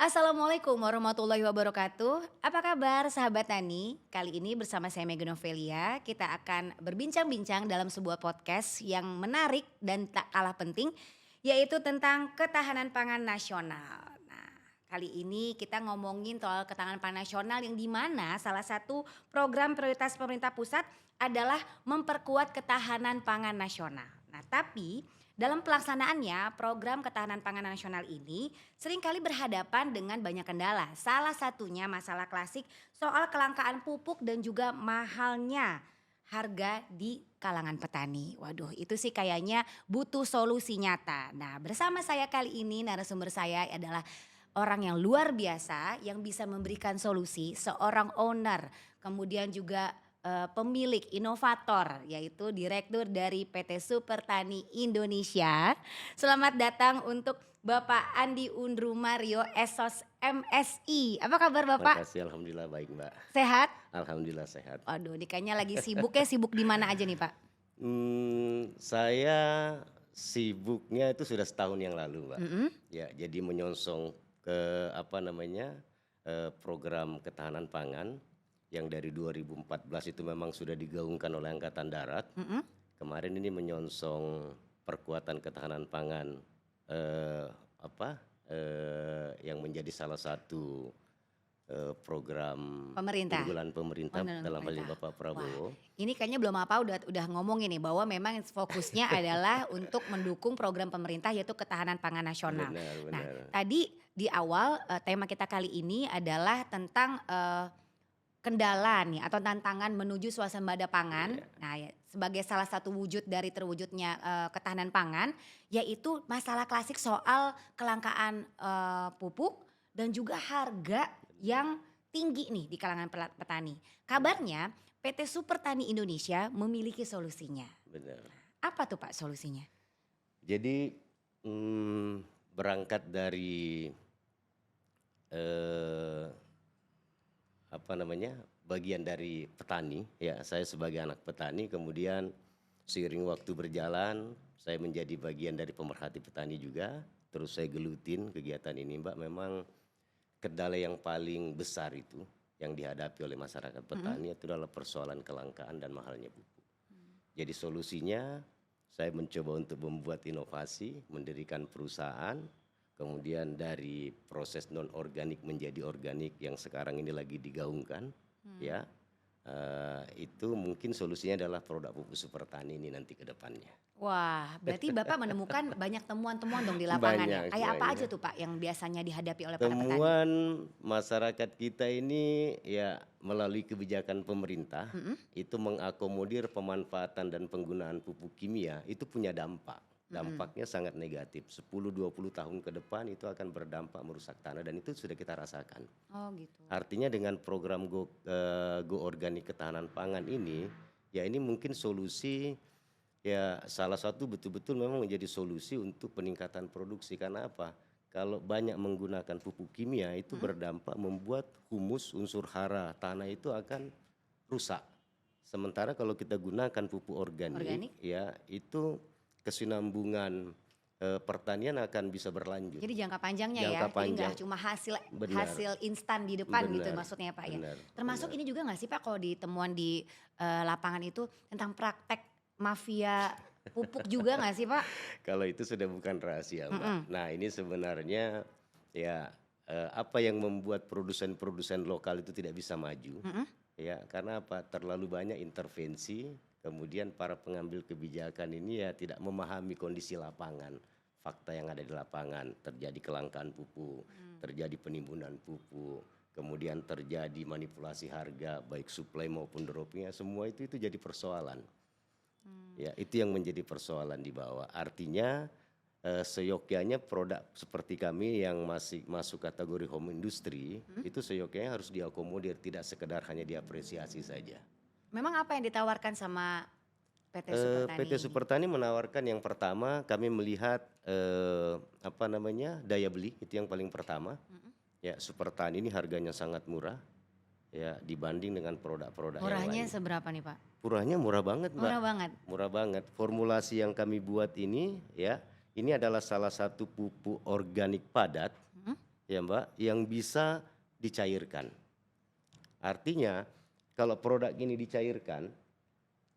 Assalamualaikum warahmatullahi wabarakatuh. Apa kabar sahabat Tani? Kali ini bersama saya Mega Novelia, kita akan berbincang-bincang dalam sebuah podcast yang menarik dan tak kalah penting, yaitu tentang ketahanan pangan nasional. Nah, kali ini kita ngomongin soal ketahanan pangan nasional yang dimana salah satu program prioritas pemerintah pusat adalah memperkuat ketahanan pangan nasional. Nah, tapi dalam pelaksanaannya, program ketahanan pangan nasional ini seringkali berhadapan dengan banyak kendala. Salah satunya masalah klasik soal kelangkaan pupuk dan juga mahalnya harga di kalangan petani. Waduh, itu sih kayaknya butuh solusi nyata. Nah, bersama saya kali ini narasumber saya adalah orang yang luar biasa yang bisa memberikan solusi, seorang owner, kemudian juga pemilik, inovator, yaitu direktur dari PT Super Tani Indonesia. Selamat datang untuk Bapak Andi Undru Mario Esos MSI. Apa kabar Bapak? Makasih, alhamdulillah baik Mbak. Sehat? Alhamdulillah sehat. Waduh, ini kayaknya lagi sibuk ya, sibuk di mana aja nih Pak? Saya sibuknya itu sudah setahun yang lalu Mbak. Mhm. Ya, jadi menyongsong ke program ketahanan pangan yang dari 2014 itu memang sudah digaungkan oleh Angkatan Darat. Mhm. Kemarin ini menyongsong perkuatan ketahanan pangan eh, yang menjadi salah satu program Pemerintah. unggulan pemerintah Unggulan dalam hal ini pemerintah. Bapak Prabowo. Ini kayaknya belum apa udah ngomong ini bahwa memang fokusnya adalah untuk mendukung program pemerintah yaitu ketahanan pangan nasional. Benar, Nah, benar. tadi di awal tema kita kali ini adalah tentang kendala nih atau tantangan menuju swasembada pangan. Iya. Nah, ya, sebagai salah satu wujud dari terwujudnya ketahanan pangan, yaitu masalah klasik soal kelangkaan pupuk dan juga harga yang tinggi nih di kalangan petani. Kabarnya PT Super Tani Indonesia memiliki solusinya. Benar. Apa tuh Pak solusinya? Jadi berangkat dari eh, bagian dari petani, ya saya sebagai anak petani, kemudian seiring waktu berjalan saya menjadi bagian dari pemerhati petani juga, terus saya gelutin kegiatan ini Mbak. Memang kendala yang paling besar itu yang dihadapi oleh masyarakat petani itu adalah persoalan kelangkaan dan mahalnya pupuk. Jadi solusinya saya mencoba untuk membuat inovasi, mendirikan perusahaan, kemudian dari proses non organik menjadi organik yang sekarang ini lagi digaungkan, ya. Itu mungkin solusinya adalah produk pupuk Super Tani ini nanti ke depannya. Wah, berarti Bapak menemukan banyak temuan-temuan dong di lapangan ya. Banyak, Kayak apa aja banyak. tuh Pak yang biasanya dihadapi oleh para petani? Temuan masyarakat kita ini ya melalui kebijakan pemerintah itu mengakomodir pemanfaatan dan penggunaan pupuk kimia itu punya dampak. Dampaknya sangat negatif. 10-20 tahun ke depan itu akan berdampak merusak tanah dan itu sudah kita rasakan. Oh gitu. Artinya dengan program Go Organik Ketahanan Pangan ini, ya ini mungkin solusi, ya salah satu betul-betul memang menjadi solusi untuk peningkatan produksi. Karena apa? Kalau banyak menggunakan pupuk kimia itu berdampak membuat humus, unsur hara tanah itu akan rusak. Sementara kalau kita gunakan pupuk organik, ya itu kesinambungan pertanian akan bisa berlanjut. Jadi jangka panjangnya Jangka ya, jadi panjang. nggak cuma hasil Benar. instan di depan gitu Benar, maksudnya Pak ya. benar, Termasuk benar. ini juga nggak sih Pak kalau di temuan di lapangan itu tentang praktek mafia pupuk juga nggak sih Pak? Kalau itu sudah bukan rahasia Mbak. Nah ini sebenarnya ya apa yang membuat produsen-produsen lokal itu tidak bisa maju. Ya karena apa? Terlalu banyak intervensi, kemudian para pengambil kebijakan ini ya tidak memahami kondisi lapangan. Fakta yang ada di lapangan, terjadi kelangkaan pupuk, terjadi penimbunan pupuk, kemudian terjadi manipulasi harga baik supply maupun droppingnya, semua itu jadi persoalan. Ya itu yang menjadi persoalan di bawah. Artinya seyogyanya produk seperti kami yang masih masuk kategori home industry itu seyogyanya harus diakomodir, tidak sekedar hanya diapresiasi saja. Memang apa yang ditawarkan sama PT Super Tani PT ini? Super Tani menawarkan yang pertama kami melihat daya beli itu yang paling pertama. Ya Super Tani ini harganya sangat murah ya dibanding dengan produk-produk yang Murahnya lain. seberapa nih Pak? Murahnya murah banget Mbak. Murah banget. Murah banget. Formulasi yang kami buat ini ya, ini adalah salah satu pupuk organik padat ya Mbak, yang bisa dicairkan. Artinya kalau produk ini dicairkan,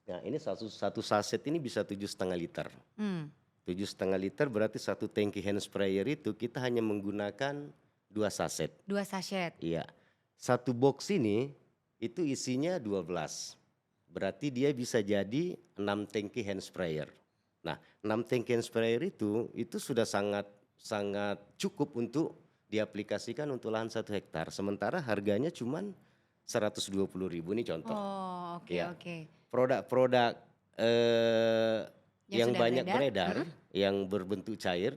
nah ini satu saset ini bisa 7,5 liter. Hmm. 7,5 liter berarti satu tangki hand sprayer itu kita hanya menggunakan 2 saset. 2 sachet. Iya. Satu box ini itu isinya 12. Berarti dia bisa jadi 6 tangki hand sprayer. Nah, 6 tangki hand sprayer itu sudah sangat sangat cukup untuk diaplikasikan untuk lahan 1 hektar. Sementara harganya cuman 120.000 ini contoh. Oh, oke Ya. oke. Produk-produk Yang yang sudah banyak beredar, beredar, yang berbentuk cair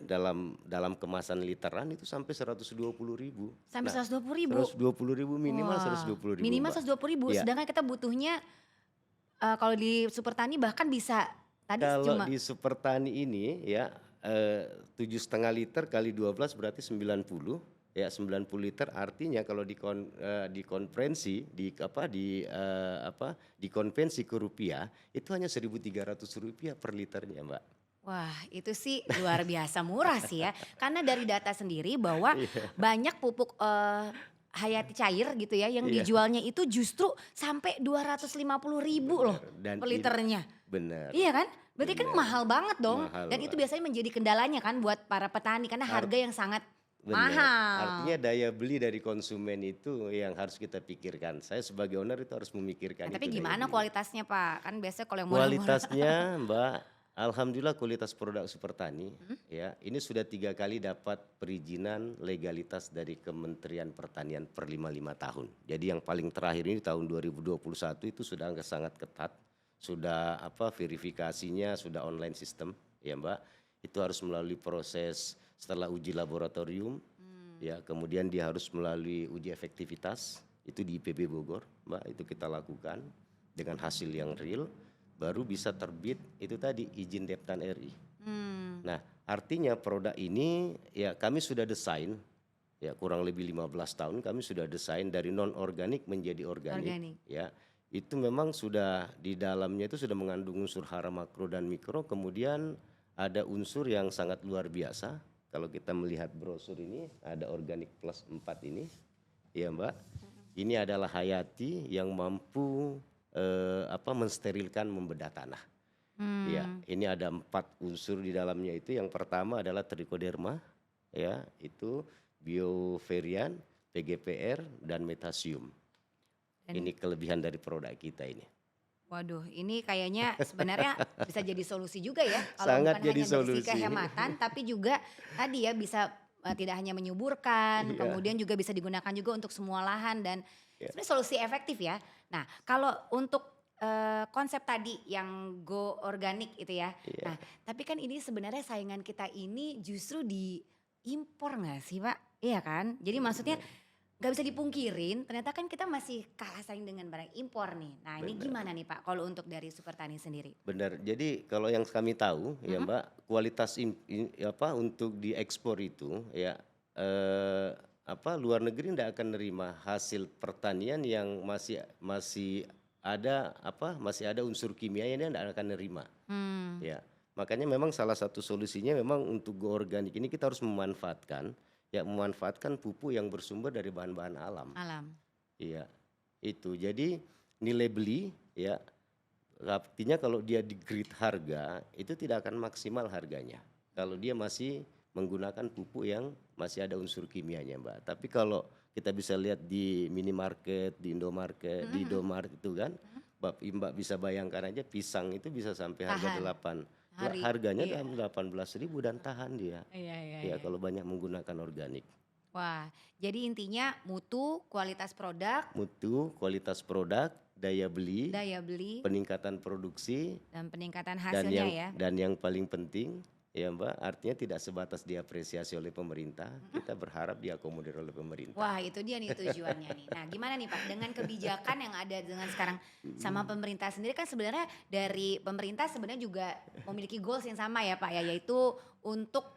dalam kemasan literan itu sampai 120.000. sampai Nah, 120.000. 120.000 minimal Wah, 120.000 minimal Mbak. 120.000. Iya. Sedangkan kita butuhnya kalau di Super Tani bahkan bisa tadi Kalau cuma di Super Tani ini ya 7,5 liter kali 12 berarti 90. Ya 90 liter artinya kalau di konferensi di konvensi ke rupiah itu hanya Rp1.300 per liternya Mbak. wah, itu sih luar biasa murah sih ya. Karena dari data sendiri bahwa Iya, banyak pupuk hayati cair gitu ya yang iya, dijualnya itu justru sampai 250.000 loh benar. Dan per ini liternya. benar, Iya kan? Berarti kan benar. mahal banget dong. Mahal Dan itu Mbak. biasanya menjadi kendalanya kan buat para petani karena harga yang sangat Benar, artinya mahal. daya beli dari konsumen itu yang harus kita pikirkan. Saya sebagai owner itu harus Nah, memikirkan tapi itu daya gimana belinya. kualitasnya Pak? Kan biasanya kalau yang murah-murah. Kualitasnya Mbak, alhamdulillah kualitas produk Super Tani ya, ini sudah 3 kali dapat perizinan legalitas dari Kementerian Pertanian per 5 tahun. Jadi yang paling terakhir ini tahun 2021 itu sudah sangat ketat, sudah verifikasinya sudah online system ya Mbak. Itu harus melalui proses setelah uji laboratorium ya, kemudian dia harus melalui uji efektivitas itu di IPB Bogor Mbak, itu kita lakukan dengan hasil yang real baru bisa terbit itu tadi izin Deptan RI. Hmm, Nah, artinya produk ini ya kami sudah desain ya kurang lebih 15 tahun kami sudah desain dari non organik menjadi organik organik. ya. Itu memang sudah di dalamnya itu sudah mengandung unsur hara makro dan mikro, kemudian ada unsur yang sangat luar biasa. Kalau kita melihat brosur ini ada organik plus 4 ini ya Mbak. Ini adalah hayati yang mampu mensterilkan membedah tanah. Ya, Hmm. ini ada 4 unsur di dalamnya itu. Yang pertama adalah trichoderma, ya, itu biovarian, PGPR dan metasium. Dan Ini kelebihan dari produk kita ini. waduh, ini kayaknya sebenarnya bisa jadi solusi juga ya. Kalau Sangat bukan jadi hanya dari sisi solusi. kehematan, tapi juga tadi ya bisa tidak hanya menyuburkan, Iya, kemudian juga bisa digunakan juga untuk semua lahan dan ya, sebenarnya solusi efektif ya. Nah, kalau untuk konsep tadi yang go organik itu ya. iya, Nah, tapi kan ini sebenarnya saingan kita ini justru diimpor nggak sih Pak? Iya kan? Jadi maksudnya benar, nggak bisa dipungkirin, ternyata kan kita masih kalah saing dengan barang impor nih. Nah ini benar. gimana nih Pak kalau untuk dari Super Tani sendiri? Benar. Jadi kalau yang kami tahu ya Mhm, Mbak, kualitas untuk diekspor itu ya luar negeri tidak akan nerima hasil pertanian yang masih masih ada unsur kimia yang tidak akan nerima. hmm, Ya. Makanya memang salah satu solusinya memang untuk go organik ini kita harus memanfaatkan pupuk yang bersumber dari bahan-bahan alam. alam. Iya. Itu. Jadi nilai beli ya, artinya kalau dia di grid harga itu tidak akan maksimal harganya. Kalau dia masih menggunakan pupuk yang masih ada unsur kimianya Mbak. Tapi kalau kita bisa lihat di minimarket, di Indomarket, Mhm di mhm, Indomaret itu kan, mhm. Mbak bisa bayangkan aja pisang itu bisa sampai harga Tahan hari, harganya iya. 18.000 dan tahan dia. Iya iya Ya iya. kalau banyak menggunakan organik. Wah, jadi intinya mutu, kualitas produk, Mutu, kualitas produk, daya beli, daya beli, peningkatan produksi, dan peningkatan dan hasilnya yang ya. paling penting ya Mbak, artinya tidak sebatas diapresiasi oleh pemerintah, Mhm. kita berharap diakomodir oleh pemerintah. Wah itu dia nih tujuannya nih. Nah gimana nih Pak dengan kebijakan yang ada dengan sekarang sama Mhm. pemerintah sendiri kan sebenarnya dari pemerintah sebenarnya juga memiliki goals yang sama ya Pak ya yaitu untuk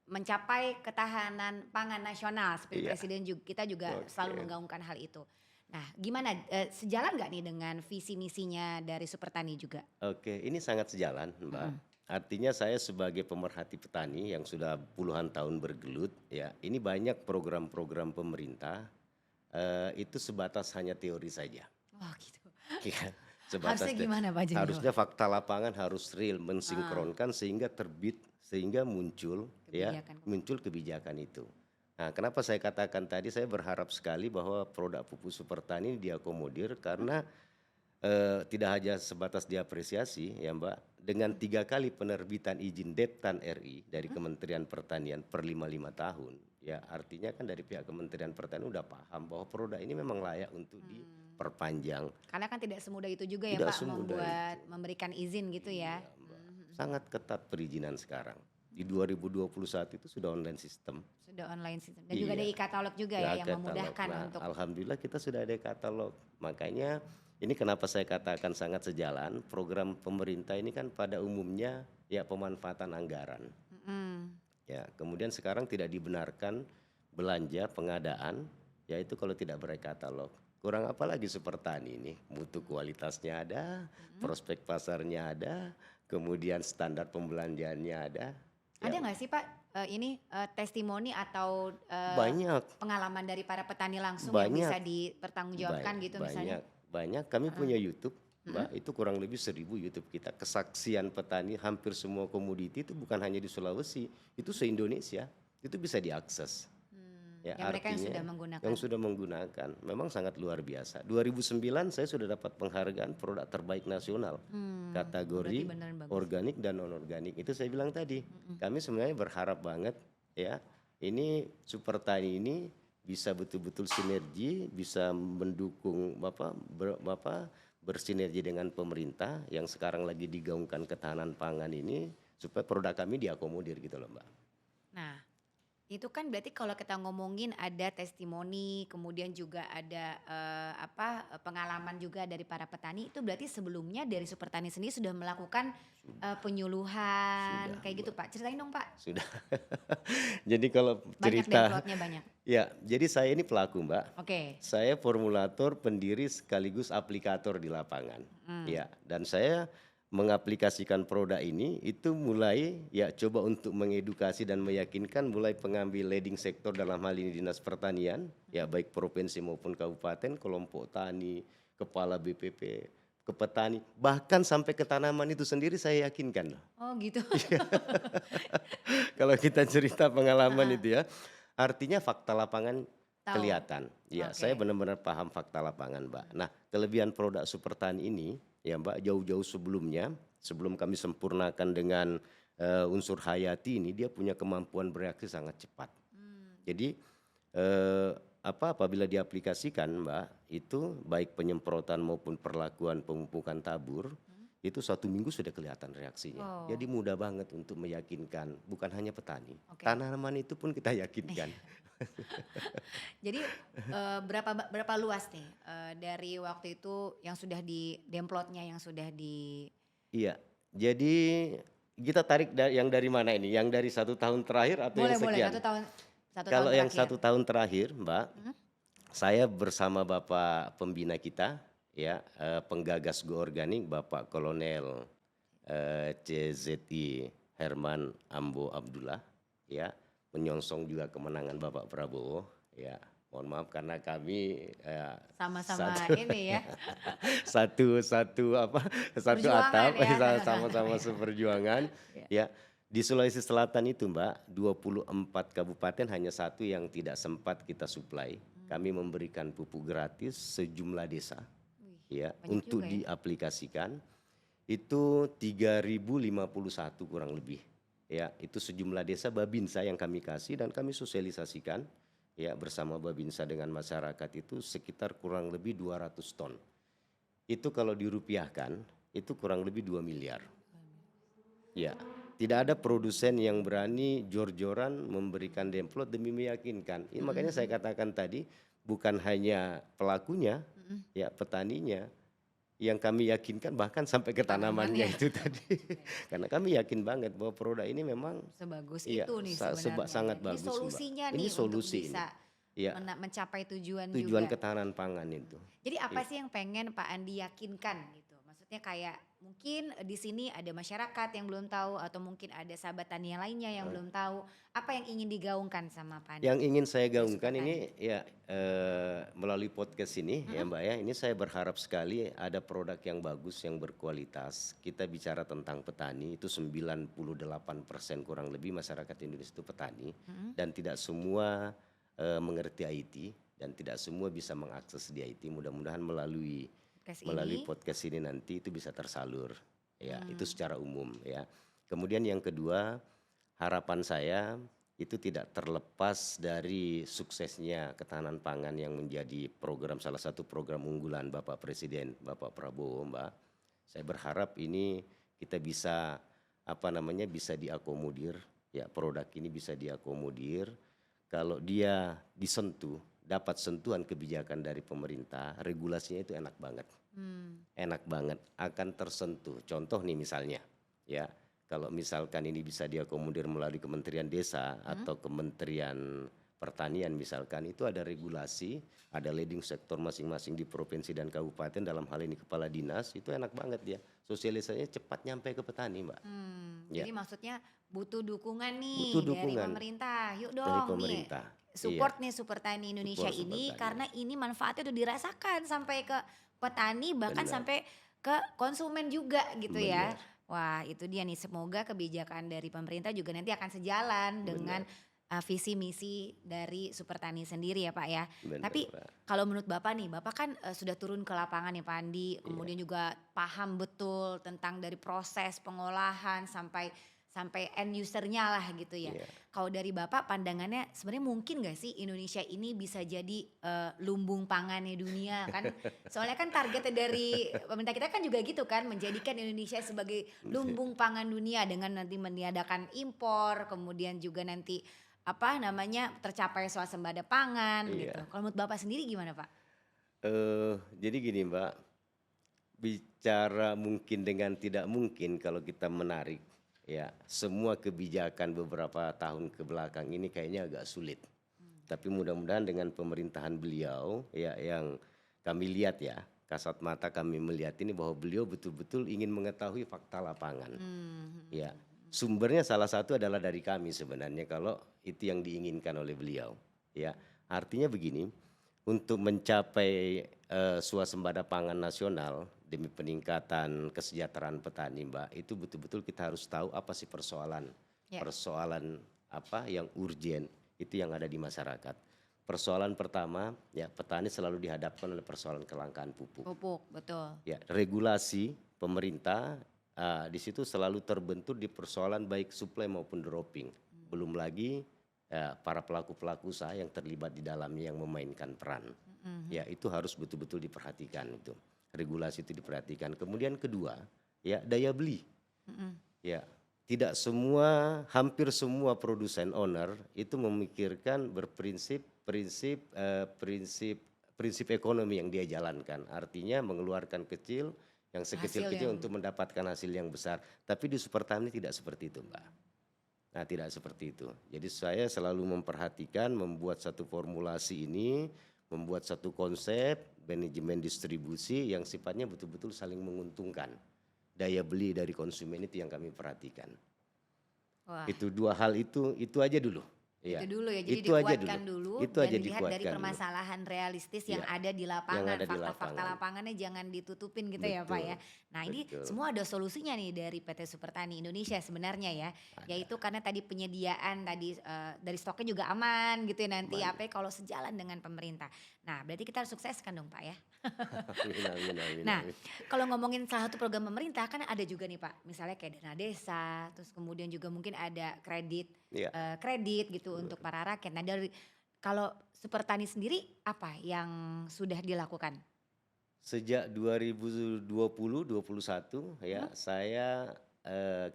mencapai ketahanan pangan nasional seperti Iya, presiden juga kita juga selalu oke. menggaungkan hal itu. Nah gimana sejalan nggak nih dengan visi misinya dari Super Tani juga? Oke, ini sangat sejalan Mbak. Mhm. artinya saya sebagai pemerhati petani yang sudah puluhan tahun bergelut, ya ini banyak program-program pemerintah itu sebatas hanya teori saja. Oh gitu. Ya, Harusnya sebatas gimana Pak Jeno? harusnya fakta lapangan harus real, Ah, mensinkronkan sehingga terbit, sehingga muncul ya, kebijakan. muncul kebijakan itu. Nah, kenapa saya katakan tadi saya berharap sekali bahwa produk pupuk super tani diakomodir karena tidak hanya sebatas diapresiasi ya Mbak, dengan 3 kali penerbitan izin Deptan RI dari Kementerian Pertanian per 5 tahun, ya artinya kan dari pihak Kementerian Pertanian udah paham bahwa produk ini memang layak untuk diperpanjang. Karena kan tidak semudah itu juga ya Tidak Pak semudah membuat itu. memberikan izin gitu ya. Iya Mbak, sangat ketat perizinan sekarang. Di 2021 itu sudah online sistem. Sudah online sistem dan juga ada Iya. e-katalog juga Ya ya yang katalog. memudahkan Nah, untuk alhamdulillah kita sudah ada katalog. Makanya ini kenapa saya katakan sangat sejalan. Program pemerintah ini kan pada umumnya ya pemanfaatan anggaran. Mm-mm. Ya, kemudian sekarang tidak dibenarkan belanja pengadaan yaitu kalau tidak berkatalog. Kurang apa lagi sepertani ini? Mutu kualitasnya ada, prospek pasarnya ada, kemudian standar pembelanjaannya ada. Ada Ya, nggak sih Pak testimoni atau banyak. pengalaman dari para petani langsung yang Banyak. bisa dipertanggungjawabkan gitu misalnya? Banyak. Kami punya YouTube, Mbak. Itu kurang lebih 1.000 YouTube kita. Kesaksian petani hampir semua komoditi itu bukan hanya di Sulawesi, itu se-Indonesia. Itu bisa diakses. Ya, Yang mereka yang artinya sudah menggunakan. yang sudah menggunakan. Memang sangat luar biasa. 2009 saya sudah dapat penghargaan produk terbaik nasional. Kategori Berarti beneran bagus. organik dan non-organik. Itu saya bilang tadi. Kami sebenarnya berharap banget ya. Ini super tani ini bisa betul-betul sinergi, bisa mendukung Bapak bersinergi dengan pemerintah yang sekarang lagi digaungkan ketahanan pangan ini supaya produk kami diakomodir gitu loh Mbak. Nah, itu kan berarti kalau kita ngomongin ada testimoni, kemudian juga ada pengalaman juga dari para petani, itu berarti sebelumnya dari Super Tani sendiri sudah melakukan penyuluhan Sudah, kayak gitu Pak. Ceritain dong Pak. Sudah. Jadi kalau Banyak cerita downloadnya banyak. ya, jadi saya ini pelaku Mbak. Oke. Saya formulator, pendiri sekaligus aplikator di lapangan. Ya, dan saya mengaplikasikan produk ini itu mulai ya coba untuk mengedukasi dan meyakinkan mulai pengambil leading sektor dalam hal ini Dinas Pertanian, ya baik provinsi maupun kabupaten, kelompok tani, kepala BPP, ke petani, bahkan sampai ke tanaman itu sendiri saya yakinkan loh. Oh gitu. Kalau kita cerita pengalaman itu ya, artinya fakta lapangan Tahu. kelihatan. Ya, Oke. saya benar-benar paham fakta lapangan, Mbak. Nah, kelebihan produk Super Tani ini, ya Mbak, jauh-jauh sebelumnya, sebelum kami sempurnakan dengan unsur hayati ini, dia punya kemampuan bereaksi sangat cepat. Jadi apabila diaplikasikan, Mbak, itu baik penyemprotan maupun perlakuan pemupukan tabur, itu 1 minggu sudah kelihatan reaksinya. Oh. Jadi mudah banget untuk meyakinkan, bukan hanya petani, Oke. tanaman itu pun kita yakinkan. Jadi berapa luas nih dari waktu itu yang sudah di demplotnya yang sudah di Iya, jadi kita tarik yang dari mana ini? Yang dari 1 tahun terakhir atau yang boleh sekian? 1 tahun Kalau yang terakhir. 1 tahun terakhir, Mbak, saya bersama Bapak pembina kita, ya penggagas Go Organik, Bapak Kolonel CZI Herman Ambo Abdullah, ya menyongsong juga kemenangan Bapak Prabowo, ya. Mohon maaf karena kami Sama-sama ini ya. satu Perjuangan atap ya. sama-sama seperjuangan ya. Di Sulawesi Selatan itu Mbak 24 kabupaten hanya 1 yang tidak sempat kita suplai. Kami memberikan pupuk gratis sejumlah desa ya banyak untuk juga ya. diaplikasikan. Itu 3.051 kurang lebih. Ya, itu sejumlah desa Babinsa yang kami kasih dan kami sosialisasikan ya bersama Babinsa dengan masyarakat itu sekitar kurang lebih 200 ton. Itu kalau dirupiahkan itu kurang lebih 2 miliar. Ya, tidak ada produsen yang berani jor-joran memberikan demplot demi meyakinkan. Ini makanya saya katakan tadi bukan hanya pelakunya, ya petaninya yang kami yakinkan bahkan sampai ke tanamannya itu tadi. Karena kami yakin banget bahwa produk ini memang Sebagus iya, itu nih sebenarnya. sangat Ini bagus, Mbak. solusinya Ini nih solusi untuk bisa Iya, mencapai tujuan tujuan juga. ketahanan pangan itu. Jadi apa sih yang pengen Pak Andi yakinkan gitu? Maksudnya maksudnya kayak mungkin di sini ada masyarakat yang belum tahu atau mungkin ada sahabat tani yang lainnya yang belum tahu. Apa yang ingin digaungkan sama Yang ingin saya Pada gaungkan Super Tani? ini ya melalui podcast ini ya Mbak ya, ini saya berharap sekali ada produk yang bagus, yang berkualitas. Kita bicara tentang petani, itu 98% kurang lebih masyarakat Indonesia itu petani, dan tidak semua mengerti IT, dan tidak semua bisa mengakses di IT. Mudah-mudahan melalui Podcast melalui ini. podcast ini nanti itu bisa tersalur ya, itu secara umum ya. Kemudian yang kedua, harapan saya itu tidak terlepas dari suksesnya ketahanan pangan yang menjadi salah satu program unggulan Bapak Presiden Bapak Prabowo, Mbak. Saya berharap ini kita bisa bisa diakomodir ya, produk ini bisa diakomodir kalau dia disentuh, dapat sentuhan kebijakan dari pemerintah, regulasinya itu enak banget. Enak banget, akan tersentuh. Contoh nih misalnya, ya, kalau misalkan ini bisa diakomodir melalui Kementerian Desa atau Kementerian Pertanian misalkan, itu ada regulasi, ada leading sektor masing-masing di provinsi dan kabupaten, dalam hal ini kepala dinas, itu enak banget dia. Sosialisasinya cepat nyampe ke petani, Mbak. Ya, Jadi maksudnya butuh dukungan butuh nih dari dukungan pemerintah. Yuk dari dong nih pemerintah. Iya, support nih Super Tani Indonesia support super ini tani. karena ini manfaatnya udah dirasakan sampai ke petani bahkan Benar, sampai ke konsumen juga gitu ya. benar, Wah, itu dia nih, semoga kebijakan dari pemerintah juga nanti akan sejalan dengan benar, visi misi dari Super Tani sendiri ya Pak ya. benar, Tapi Mbak. kalau menurut Bapak nih, Bapak kan sudah turun ke lapangan ya Pak Andi, Iya. kemudian juga paham betul tentang dari proses pengolahan sampai sampai end usernya lah gitu ya. Iya, Kalau dari Bapak pandangannya sebenarnya mungkin gak sih Indonesia ini bisa jadi lumbung pangannya dunia kan? Soalnya kan targetnya dari pemerintah kita kan juga gitu kan, menjadikan Indonesia sebagai lumbung pangan dunia dengan nanti meniadakan impor, kemudian juga nanti tercapai swasembada pangan gitu. iya. Kalau menurut Bapak sendiri gimana Pak? Jadi gini Mbak, bicara mungkin dengan tidak mungkin kalau kita menarik ya, semua kebijakan beberapa tahun ke belakang ini kayaknya agak sulit. Tapi mudah-mudahan dengan pemerintahan beliau ya, yang kami lihat ya, kasat mata kami melihat ini bahwa beliau betul-betul ingin mengetahui fakta lapangan. Ya, sumbernya salah satu adalah dari kami sebenarnya kalau itu yang diinginkan oleh beliau. Ya, artinya begini, untuk mencapai swasembada pangan nasional demi peningkatan kesejahteraan petani, Mbak, itu betul-betul kita harus tahu apa sih persoalan, Ya, persoalan apa yang urgen itu yang ada di masyarakat. Persoalan pertama, ya petani selalu dihadapkan oleh persoalan kelangkaan pupuk. pupuk betul. Ya, regulasi pemerintah di situ selalu terbentur di persoalan baik supply maupun dropping. Belum lagi para pelaku-pelaku usaha yang terlibat di dalamnya yang memainkan peran. Ya, itu harus betul-betul diperhatikan itu. Regulasi itu diperhatikan. Kemudian kedua, ya daya beli. Ya, tidak semua, hampir semua produsen owner itu memikirkan prinsip ekonomi yang dia jalankan. Artinya mengeluarkan kecil, yang Hasil sekecil-kecil yang untuk mendapatkan hasil yang besar. Tapi di Super Tani tidak seperti itu, Mbak. Nah, tidak seperti itu. Jadi saya selalu memperhatikan membuat satu formulasi ini, membuat satu konsep manajemen distribusi yang sifatnya betul-betul saling menguntungkan. Daya beli dari konsumen itu yang kami perhatikan. wah, Itu dua hal itu aja dulu. Iya. itu dulu ya. Jadi Itu aja dikuatkan dulu Itu dan aja dilihat dari dikuatkan dulu. permasalahan realistis yang Iya, ada di yang lapangan. ada di Fakta-fakta lapangan. lapangannya jangan ditutupin gitu ya Pak ya. Betul, Nah, ini betul. semua ada solusinya nih dari PT Super Tani Indonesia sebenarnya ya. Ada, Yaitu karena tadi penyediaan tadi dari stoknya juga aman gitu ya nanti aman. apa ya, kalau sejalan dengan pemerintah. Nah, berarti kita harus sukseskan dong Pak ya. Amin, amin, amin, Nah, amin. kalau ngomongin salah satu program pemerintah kan ada juga nih Pak, misalnya kayak dana desa, terus kemudian juga mungkin ada Iya. kredit gitu untuk para rakyat. Nah, dari kalau Super Tani sendiri apa yang sudah dilakukan? Sejak 2020-21 ya,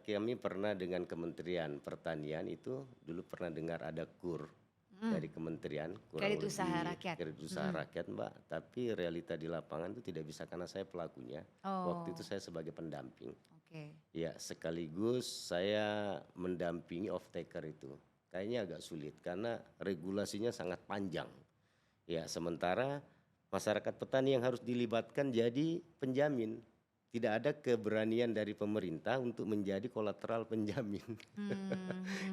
kami pernah dengan Kementerian Pertanian itu dulu pernah dengar ada KUR dari kementerian, kurang Kredit usaha lebih rakyat. kredit usaha rakyat, Mbak. Tapi realita di lapangan itu tidak bisa karena saya pelakunya. Waktu Oh, itu saya sebagai pendamping. oke. Ya, sekaligus saya mendampingi off taker itu. Kayaknya agak sulit karena regulasinya sangat panjang. Ya, sementara masyarakat petani yang harus dilibatkan jadi penjamin. tidak ada keberanian dari pemerintah untuk menjadi kolateral penjamin.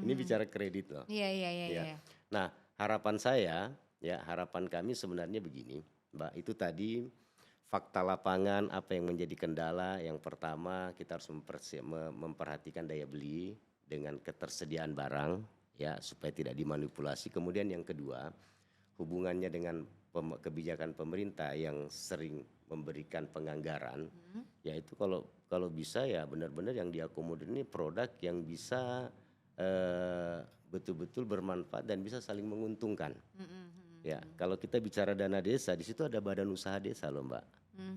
Ini bicara kredit loh. Iya, iya, iya, Ya. iya. Nah, harapan saya, ya harapan kami sebenarnya begini, Mbak. Itu tadi fakta lapangan apa yang menjadi kendala. Yang pertama kita harus memperhatikan daya beli dengan ketersediaan barang, ya supaya tidak dimanipulasi. Kemudian yang kedua, hubungannya dengan kebijakan pemerintah yang sering memberikan penganggaran, yaitu kalau bisa ya benar-benar yang diakomodir ini produk yang bisa betul-betul bermanfaat dan bisa saling menguntungkan. Ya, kalau kita bicara dana desa, di situ ada badan usaha desa loh, Mbak.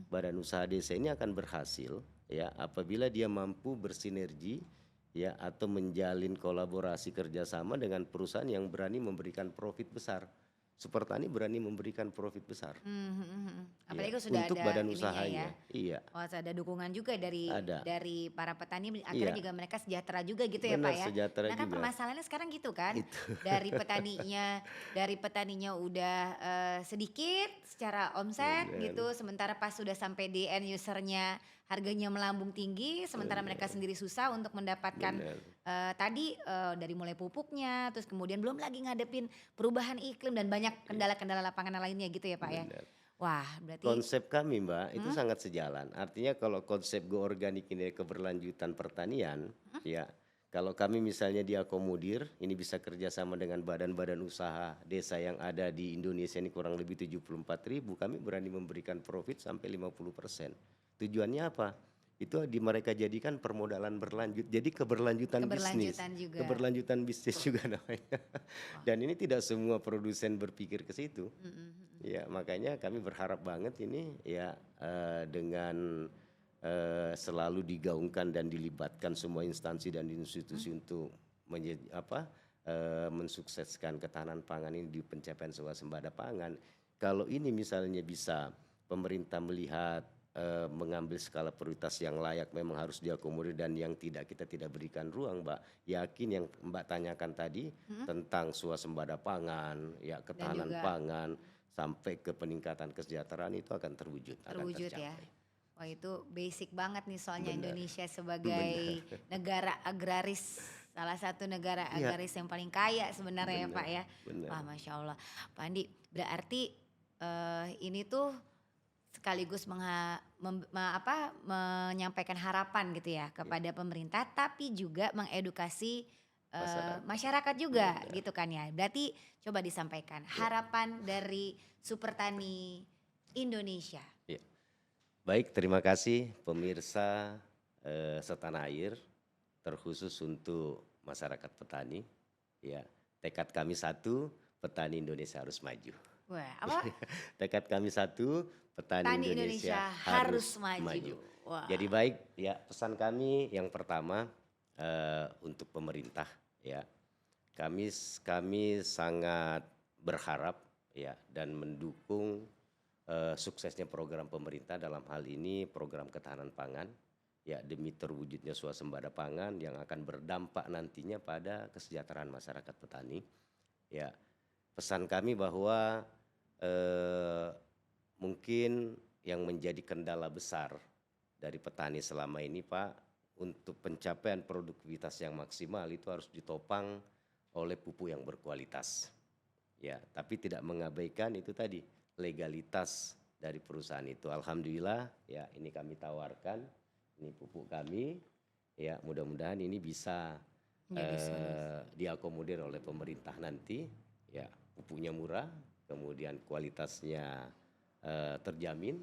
Badan usaha desa ini akan berhasil ya apabila dia mampu bersinergi ya atau menjalin kolaborasi kerjasama dengan perusahaan yang berani memberikan profit besar. Supertani berani memberikan profit besar. Apalagi Ya, kalau sudah untuk ada badan ininya usahanya. ya. Iya, Oh, ada dukungan juga ada. dari para petani, akhirnya Iya, juga mereka sejahtera juga gitu ya Pak benar ya. sejahtera Nah kan juga. permasalahannya sekarang gitu kan, Itu. dari petaninya udah sedikit secara omset Benar, gitu, sementara pas sudah sampai di end usernya harganya melambung tinggi, sementara mereka benar, sendiri susah untuk mendapatkan benar, dari mulai pupuknya, terus kemudian belum lagi ngadepin perubahan iklim dan banyak kendala-kendala lapangan lainnya gitu ya Pak ya. benar. Wah berarti Konsep kami Mbak itu sangat sejalan. Artinya kalau konsep go organik ini keberlanjutan pertanian, ya kalau kami misalnya diakomodir, ini bisa kerjasama dengan badan-badan usaha desa yang ada di Indonesia ini kurang lebih 74.000, kami berani memberikan profit sampai 50%. Tujuannya apa? Itu mereka jadikan permodalan berlanjut, jadi keberlanjutan bisnis. keberlanjutan juga. Keberlanjutan bisnis juga namanya. Dan ini tidak semua produsen berpikir ke situ. Ya, makanya kami berharap banget ini ya dengan selalu digaungkan dan dilibatkan semua instansi dan institusi untuk mensukseskan ketahanan pangan ini di pencapaian swasembada pangan. Kalau ini misalnya bisa pemerintah melihat mengambil skala prioritas yang layak memang harus diakomodir dan yang tidak kita tidak berikan ruang, Mbak. Yakin yang Mbak tanyakan tadi tentang swasembada pangan, ya Dan ketahanan juga pangan sampai ke peningkatan kesejahteraan itu akan terwujud, akan terwujud ya. tercapai. Wah itu basic banget nih soalnya Benar, Indonesia benar. sebagai negara agraris, salah satu negara Iya, agraris yang paling kaya sebenarnya ya Pak benar, ya. benar. Wah Masya Allah. Pak Andi berarti ini tuh sekaligus menyampaikan harapan gitu ya kepada pemerintah tapi juga mengedukasi Masyarakat, masyarakat juga benar. gitu kan ya. Berarti coba disampaikan Ya, harapan dari Supertani Indonesia. ya. Baik, terima kasih pemirsa Setanah Air, terkhusus untuk masyarakat petani. Ya, tekad kami satu, petani Indonesia harus maju. Wah, apa? Tekad kami satu, petani Tani Indonesia Indonesia harus harus maju. maju. Wah. Jadi baik, ya pesan kami yang pertama untuk pemerintah, ya kami sangat berharap ya dan mendukung suksesnya program pemerintah dalam hal ini program ketahanan pangan ya demi terwujudnya swasembada pangan yang akan berdampak nantinya pada kesejahteraan masyarakat petani. Ya, pesan kami bahwa mungkin yang menjadi kendala besar dari petani selama ini Pak, untuk pencapaian produktivitas yang maksimal itu harus ditopang oleh pupuk yang berkualitas. Ya, tapi tidak mengabaikan itu tadi legalitas dari perusahaan itu. Alhamdulillah ya ini kami tawarkan, ini pupuk kami. Ya, mudah-mudahan ini bisa Menjadi solusi. diakomodir oleh pemerintah nanti. Ya, pupuknya murah, kemudian kualitasnya terjamin,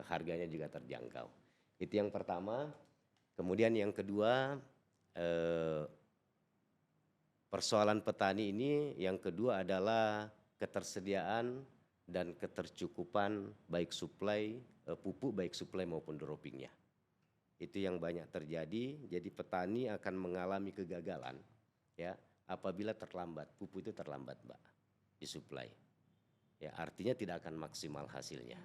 harganya juga terjangkau. Itu yang pertama. Kemudian yang kedua, persoalan petani ini yang kedua adalah ketersediaan dan ketercukupan baik suplai pupuk, baik suplai maupun droppingnya. Itu yang banyak terjadi, jadi petani akan mengalami kegagalan ya apabila terlambat, pupuk itu terlambat Mbak disuplai. Ya, artinya tidak akan maksimal hasilnya.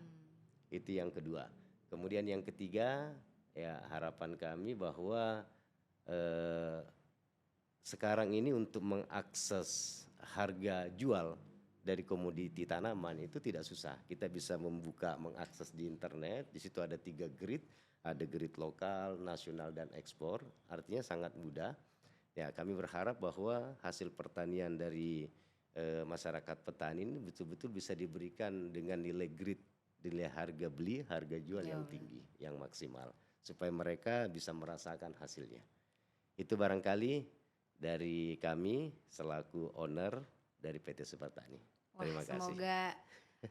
Itu yang kedua. Kemudian yang ketiga, ya harapan kami bahwa sekarang ini untuk mengakses harga jual dari komoditi tanaman itu tidak susah. Kita bisa mengakses di internet. Di situ ada 3 grid, ada grid lokal, nasional dan ekspor. Artinya sangat mudah. Ya, kami berharap bahwa hasil pertanian dari masyarakat petani ini betul-betul bisa diberikan dengan nilai grid, nilai harga beli, harga jual yang tinggi, yang maksimal, supaya mereka bisa merasakan hasilnya. Itu barangkali dari kami selaku owner dari PT Supertani. Terima kasih.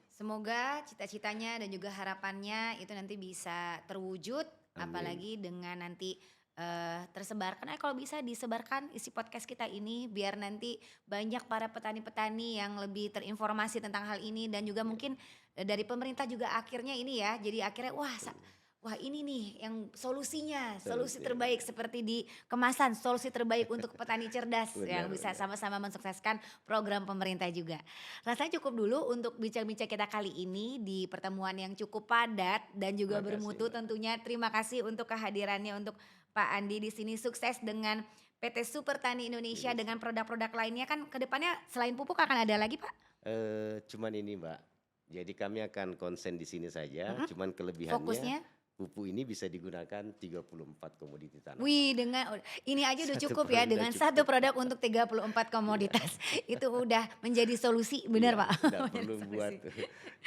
Semoga cita-citanya dan juga harapannya itu nanti bisa terwujud. Amin. Apalagi dengan nanti tersebar, karena kalau bisa disebarkan isi podcast kita ini biar nanti banyak para petani-petani yang lebih terinformasi tentang hal ini, dan juga mungkin dari pemerintah juga akhirnya ini ya, jadi akhirnya wah ini nih yang solusi terbaik seperti di kemasan, solusi terbaik untuk petani cerdas yang bisa sama-sama mensukseskan program pemerintah juga. Rasanya cukup dulu untuk bincang-bincang kita kali ini di pertemuan yang cukup padat dan juga bermutu tentunya. Terima kasih untuk kehadirannya untuk Pak Andi di sini. Sukses dengan PT Supertani Indonesia dengan produk-produk lainnya. Kan kedepannya selain pupuk akan ada lagi, Pak? Cuman ini, Mbak. Jadi kami akan konsen di sini saja. Cuman kelebihannya fokusnya? Pupuk ini bisa digunakan 34 komoditi tanaman. Wih, dengan ini aja udah cukup ya, dengan satu produk untuk 34 komoditas. Itu udah menjadi solusi, benar Pak? Tidak perlu buat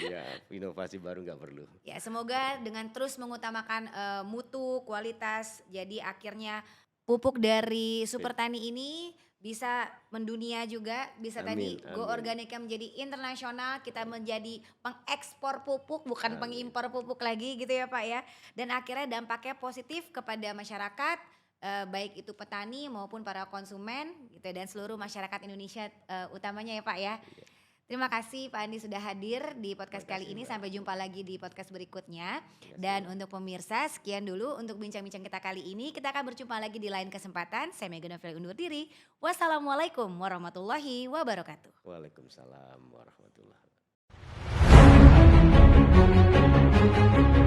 ya inovasi baru, nggak perlu. Ya, semoga dengan terus mengutamakan mutu, kualitas, jadi akhirnya pupuk dari Supertani ini bisa mendunia juga, bisa tadi go organiknya menjadi internasional, kita menjadi pengekspor pupuk bukan pengimpor pupuk lagi gitu ya Pak ya. Dan akhirnya dampaknya positif kepada masyarakat, baik itu petani maupun para konsumen gitu, dan seluruh masyarakat Indonesia utamanya ya Pak ya. Terima kasih Pak Andi sudah hadir di podcast kali ini. Sampai jumpa lagi di podcast berikutnya. Dan untuk pemirsa, sekian dulu untuk bincang-bincang kita kali ini. Kita akan berjumpa lagi di lain kesempatan. Saya Mega Novely undur diri. Wassalamualaikum warahmatullahi wabarakatuh. Waalaikumsalam warahmatullahi wabarakatuh.